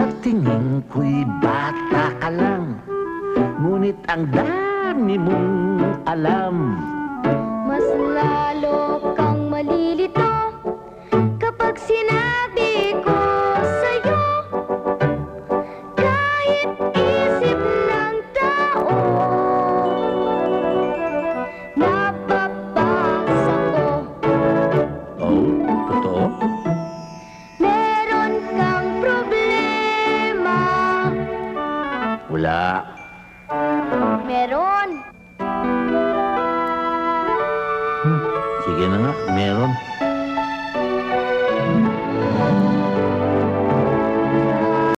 Sa tingin ko'y bata ka lang, ngunit ang dami mong alam. Mas lalo kang malilito kapag sinabi ko sa'yo, kahit isip ng tao, nababasa ko. Oh, totoo? Meron kang problema. Wala. Meron. Sige na nga, meron.